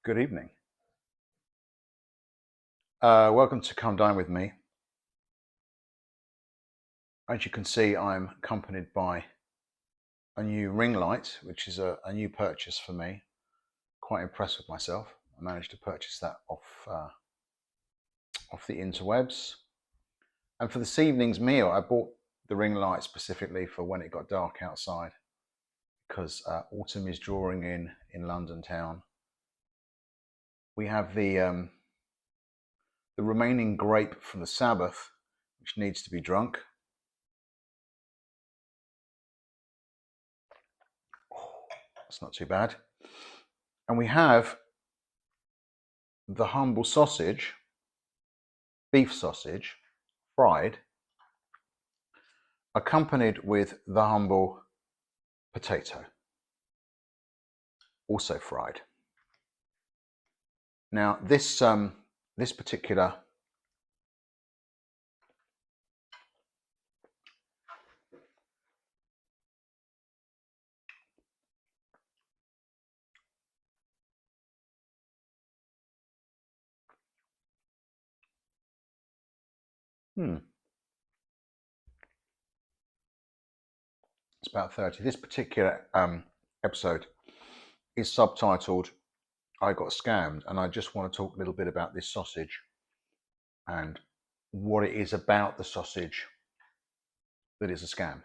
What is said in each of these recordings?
Good evening. Welcome to Come Dine with me. As you can see, I'm accompanied by a new ring light, which is a new purchase for me. Quite impressed with myself. I managed to purchase that off the interwebs. And for this evening's meal, I bought the ring light specifically for when it got dark outside, because autumn is drawing in London town. We have the remaining grape from the Sabbath, which needs to be drunk. That's not too bad. And we have the humble sausage, beef sausage, fried, accompanied with the humble potato, also fried. Now this particular it's about 30. This particular episode is subtitled "I Got Scammed," and I just want to talk a little bit about this sausage and what it is about the sausage that is a scam.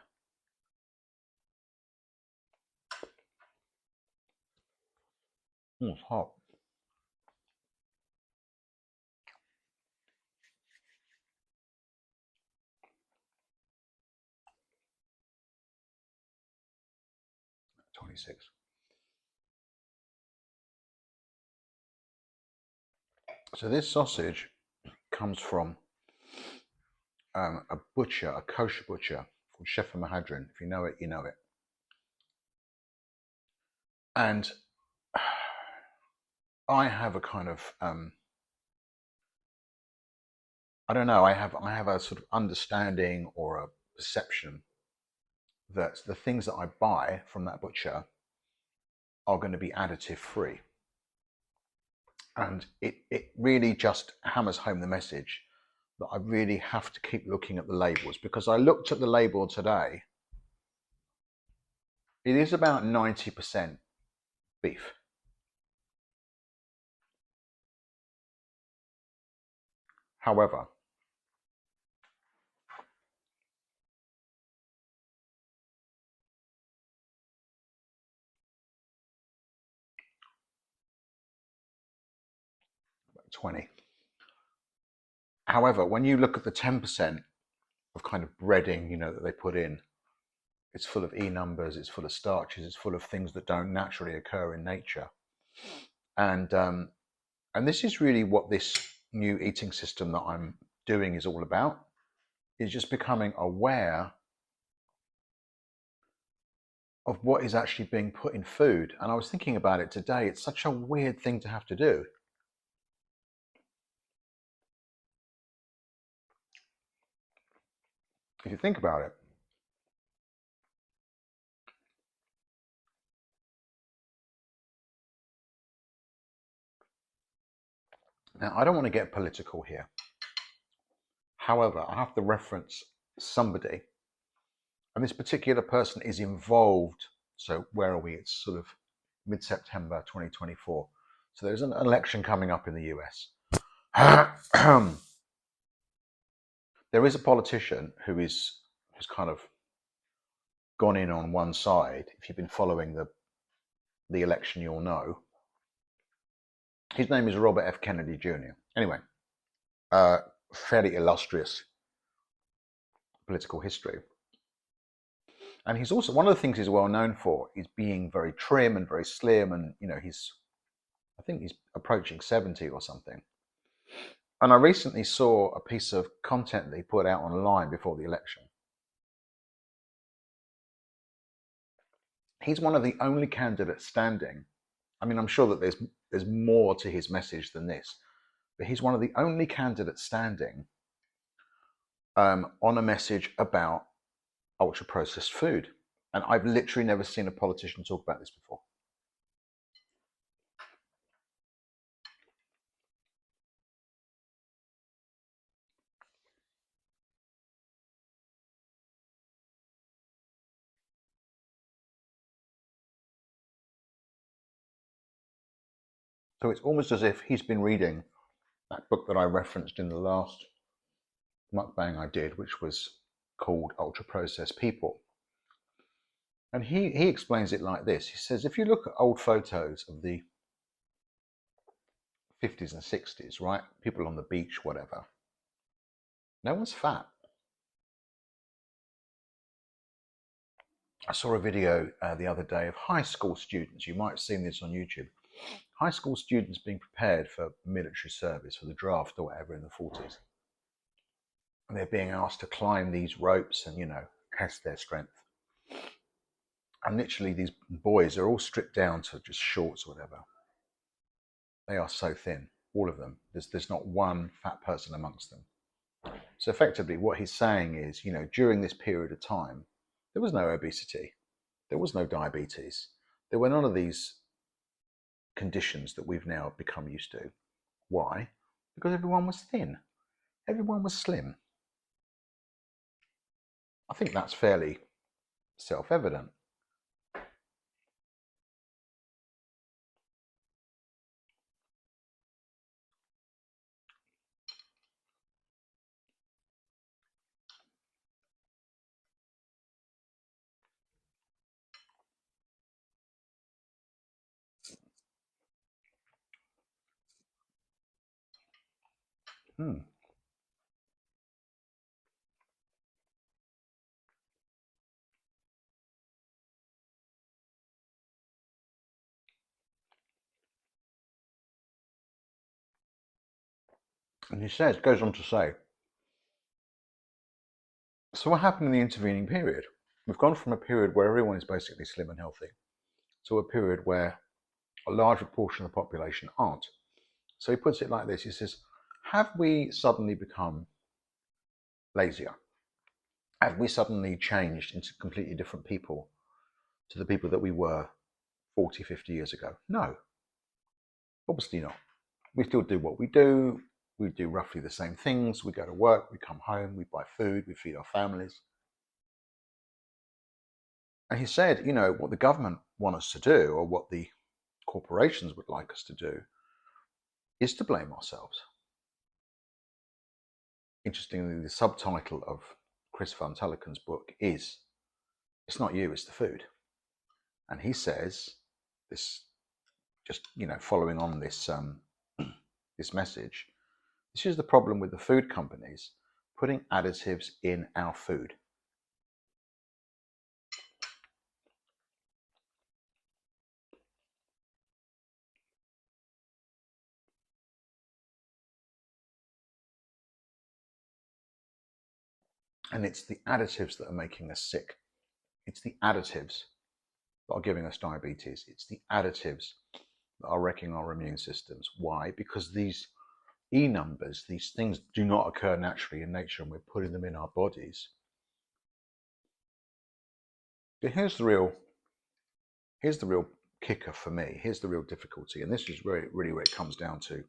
It's hot. $26. So this sausage comes from a butcher, a kosher butcher called Chef Mahadrin. If you know it, you know it. And I have a kind of I don't know. I have a sort of understanding or a perception that the things that I buy from that butcher are going to be additive free. And it really just hammers home the message that I really have to keep looking at the labels, because I looked at the label today. It is about 90% beef. However, about 20. However, when you look at the 10% of kind of breading, that they put in, it's full of E numbers, it's full of starches, it's full of things that don't naturally occur in nature. And this is really what this new eating system that I'm doing is all about, is just becoming aware of what is actually being put in food. And I was thinking about it today. It's such a weird thing to have to do. If you think about it. Now, I don't want to get political here. However, I have to reference somebody, and this particular person is involved. So where are we? It's sort of mid-September 2024. So there's an election coming up in the US. There is a politician who has kind of gone in on one side. If you've been following the election, you'll know. His name is Robert F. Kennedy Jr. Anyway, fairly illustrious political history. And he's also, one of the things he's well known for is being very trim and very slim. And, I think he's approaching 70 or something. And I recently saw a piece of content that he put out online before the election. He's one of the only candidates standing. I mean, I'm sure that there's more to his message than this, but he's one of the only candidates standing on a message about ultra processed food. And I've literally never seen a politician talk about this before. So it's almost as if he's been reading that book that I referenced in the last mukbang I did, which was called Ultra Processed People. And he explains it like this. He says, if you look at old photos of the 50s and 60s, right? People on the beach, whatever. No one's fat. I saw a video the other day of high school students. You might have seen this on YouTube. High school students being prepared for military service, for the draft or whatever in the 40s. And they're being asked to climb these ropes and, test their strength. And literally these boys are all stripped down to just shorts or whatever. They are so thin, all of them. There's not one fat person amongst them. So effectively what he's saying is, during this period of time, there was no obesity. There was no diabetes. There were none of these conditions that we've now become used to. Why? Because everyone was thin. Everyone was slim. I think that's fairly self-evident. Hmm. And he goes on to say, so what happened in the intervening period? We've gone from a period where everyone is basically slim and healthy to a period where a large proportion of the population aren't. So he puts it like this. He says, have we suddenly become lazier? Have we suddenly changed into completely different people to the people that we were 40, 50 years ago? No, obviously not. We still do what we do. We do roughly the same things. We go to work, we come home, we buy food, we feed our families. And he said, what the government want us to do, or what the corporations would like us to do, is to blame ourselves. Interestingly, the subtitle of Chris Van Teleken's book is, it's not you, it's the food. And he says, this, just, following on this, this message, this is the problem with the food companies putting additives in our food. And it's the additives that are making us sick. It's the additives that are giving us diabetes. It's the additives that are wrecking our immune systems. Why? Because these E numbers, these things do not occur naturally in nature, and we're putting them in our bodies. But here's the real kicker for me. Here's the real difficulty. And this is really where it comes down to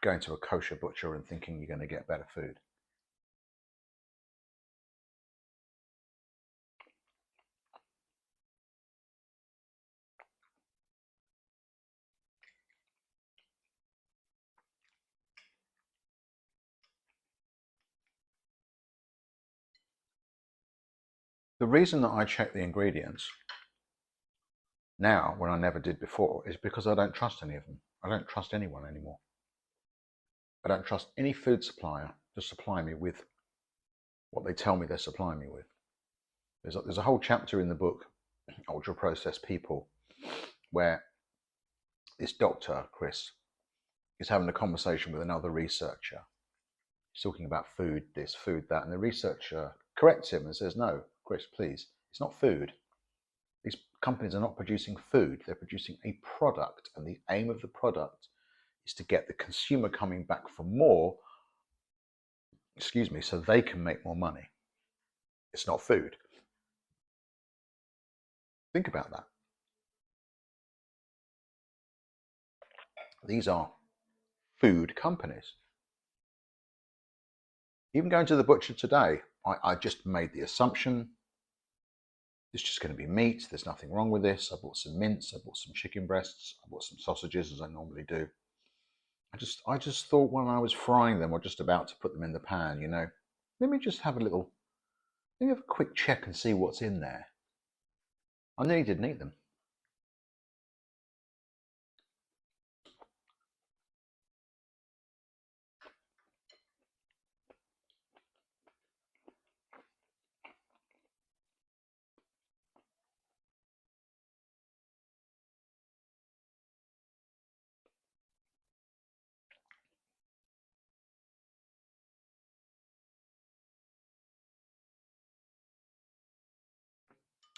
going to a kosher butcher and thinking you're going to get better food. The reason that I check the ingredients now, when I never did before, is because I don't trust any of them. I don't trust anyone anymore. I don't trust any food supplier to supply me with what they tell me they're supplying me with. There's a whole chapter in the book, Ultra Processed People, where this doctor, Chris, is having a conversation with another researcher. He's talking about food this, food that, and the researcher corrects him and says, no, Chris, please, it's not food. These companies are not producing food, they're producing a product, and the aim of the product is to get the consumer coming back for more, so they can make more money. It's not food. Think about that. These are food companies. Even going to the butcher today, I just made the assumption It's just going to be meat. There's nothing wrong with this. I bought some mince. I bought some chicken breasts. I bought some sausages, as I normally do. I just thought when I was frying them or just about to put them in the pan, let me just have a little, let me have a quick check and see what's in there. I nearly didn't eat them.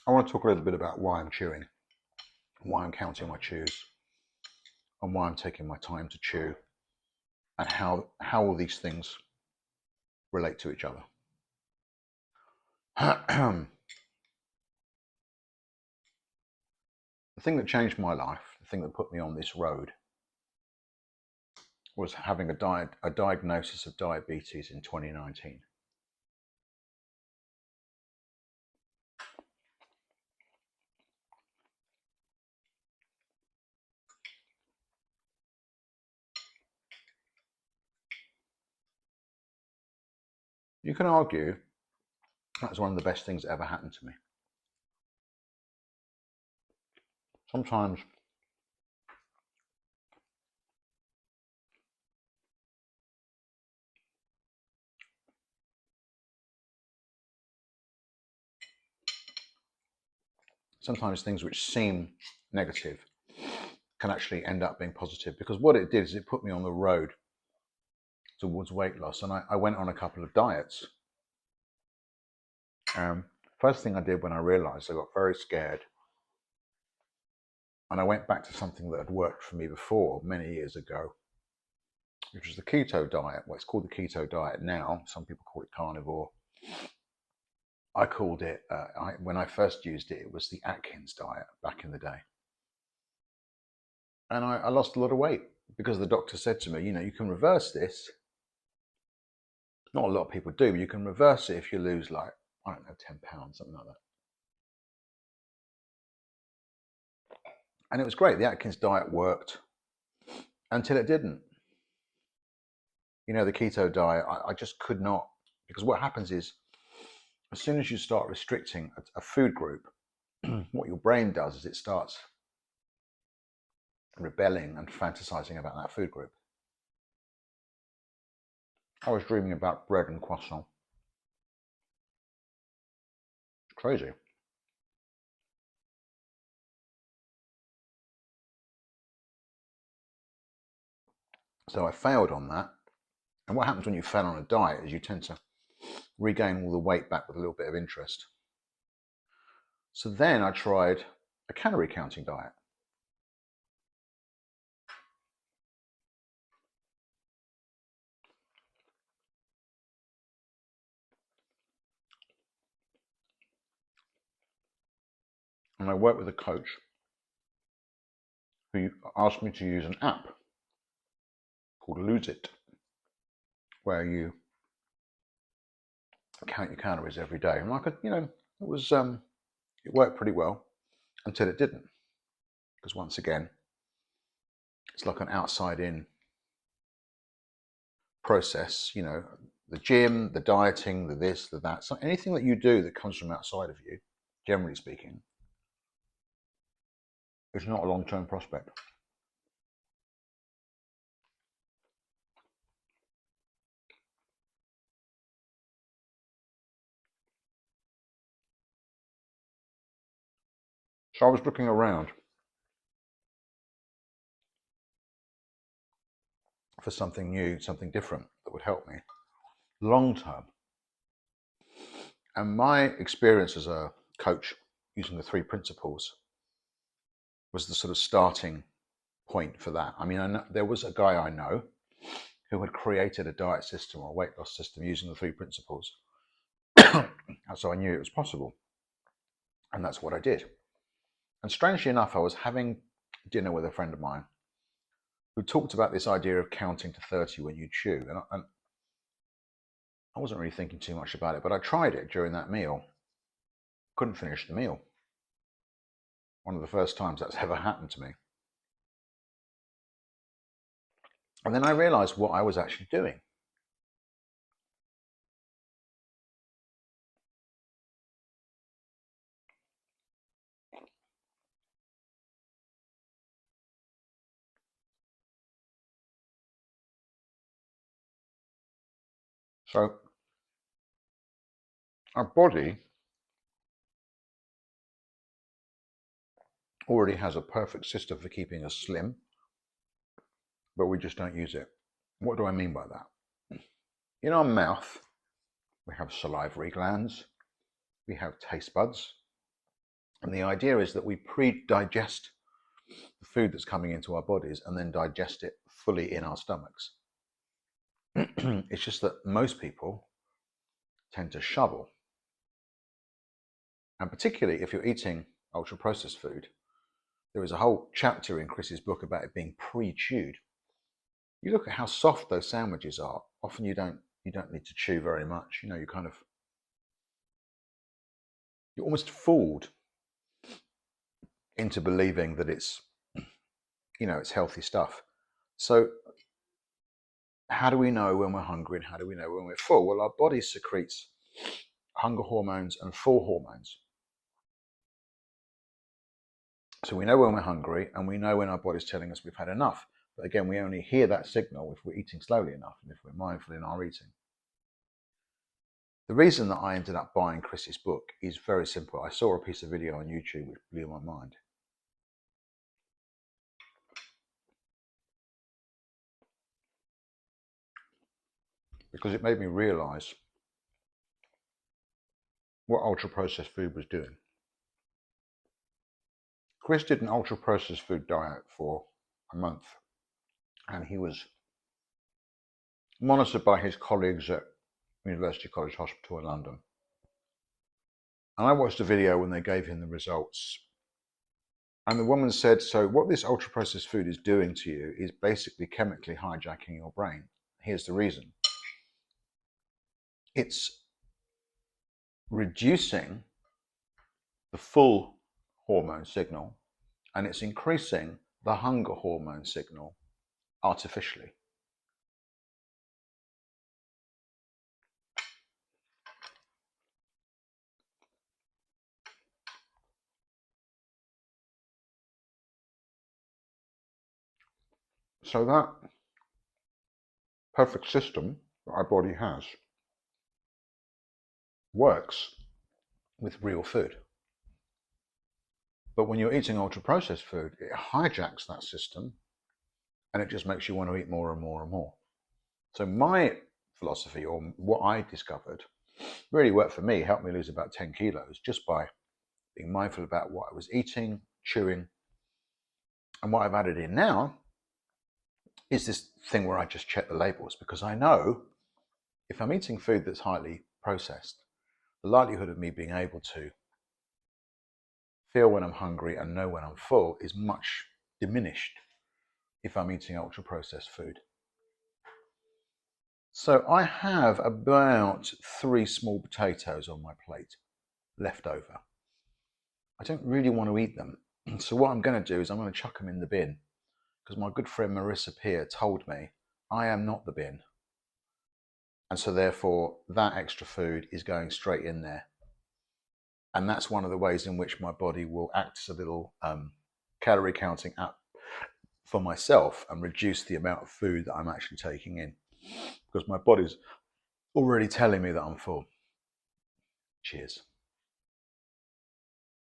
I want to talk a little bit about why I'm chewing, why I'm counting my chews, and why I'm taking my time to chew, and how all these things relate to each other. The thing that changed my life, the thing that put me on this road, was having a diagnosis of diabetes in 2019. You can argue that's one of the best things that ever happened to me. Sometimes things which seem negative can actually end up being positive, because what it did is it put me on the road towards weight loss, and I went on a couple of diets. First thing I did when I realized, I got very scared, and I went back to something that had worked for me before many years ago, which was the keto diet. Well, it's called the keto diet now. Some people call it carnivore. I called it, when I first used it, it was the Atkins diet back in the day. And I lost a lot of weight because the doctor said to me, you can reverse this. Not a lot of people do, but you can reverse it if you lose, like, I don't know, 10 pounds, something like that. And it was great. The Atkins diet worked until it didn't. The keto diet, I just could not, because what happens is, as soon as you start restricting a food group, what your brain does is it starts rebelling and fantasizing about that food group. I was dreaming about bread and croissant. Crazy. So I failed on that. And what happens when you fail on a diet is you tend to regain all the weight back with a little bit of interest. So then I tried a calorie counting diet. And I worked with a coach who asked me to use an app called Lose It, where you count your calories every day. And I could, it worked pretty well until it didn't. Because once again, it's like an outside-in process, the gym, the dieting, the this, the that. So anything that you do that comes from outside of you, generally speaking, is not a long-term prospect. So I was looking around for something new, something different that would help me long term. And my experience as a coach using the 3 principles was the sort of starting point for that. I mean, there was a guy I know who had created a diet system or a weight loss system using the 3 principles. And so I knew it was possible. And that's what I did. And strangely enough, I was having dinner with a friend of mine who talked about this idea of counting to 30 when you chew. And I wasn't really thinking too much about it, but I tried it during that meal. couldn't finish the meal. One of the first times that's ever happened to me. And then I realized what I was actually doing. So our body already has a perfect system for keeping us slim, but we just don't use it. What do I mean by that? In our mouth, we have salivary glands, we have taste buds, and the idea is that we pre-digest the food that's coming into our bodies and then digest it fully in our stomachs. It's just that most people tend to shovel. And particularly if you're eating ultra-processed food, there is a whole chapter in Chris's book about it being pre-chewed. You look at how soft those sandwiches are. Often you don't need to chew very much. You know, you're almost fooled into believing that it's healthy stuff. So how do we know when we're hungry and how do we know when we're full? Well, our body secretes hunger hormones and full hormones. So we know when we're hungry and we know when our body's telling us we've had enough. But again, we only hear that signal if we're eating slowly enough and if we're mindful in our eating. The reason that I ended up buying Chris's book is very simple. I saw a piece of video on YouTube which blew my mind. Because it made me realize what ultra-processed food was doing. Chris did an ultra-processed food diet for a month, and he was monitored by his colleagues at University College Hospital in London. And I watched a video when they gave him the results. And the woman said, so what this ultra-processed food is doing to you is basically chemically hijacking your brain. Here's the reason. It's reducing the full hormone signal and it's increasing the hunger hormone signal artificially. So that perfect system that our body has works with real food. But when you're eating ultra-processed food, it hijacks that system and it just makes you want to eat more and more and more. So my philosophy, or what I discovered, really worked for me, helped me lose about 10 kilos just by being mindful about what I was eating, chewing. And what I've added in now is this thing where I just check the labels, because I know if I'm eating food that's highly processed, the likelihood of me being able to feel when I'm hungry and know when I'm full is much diminished if I'm eating ultra-processed food. So I have about 3 small potatoes on my plate left over. I don't really want to eat them. So what I'm going to do is I'm going to chuck them in the bin, because my good friend Marissa Peer told me I am not the bin. And so therefore that extra food is going straight in there. And that's one of the ways in which my body will act as a little calorie counting app for myself and reduce the amount of food that I'm actually taking in, because my body's already telling me that I'm full. Cheers.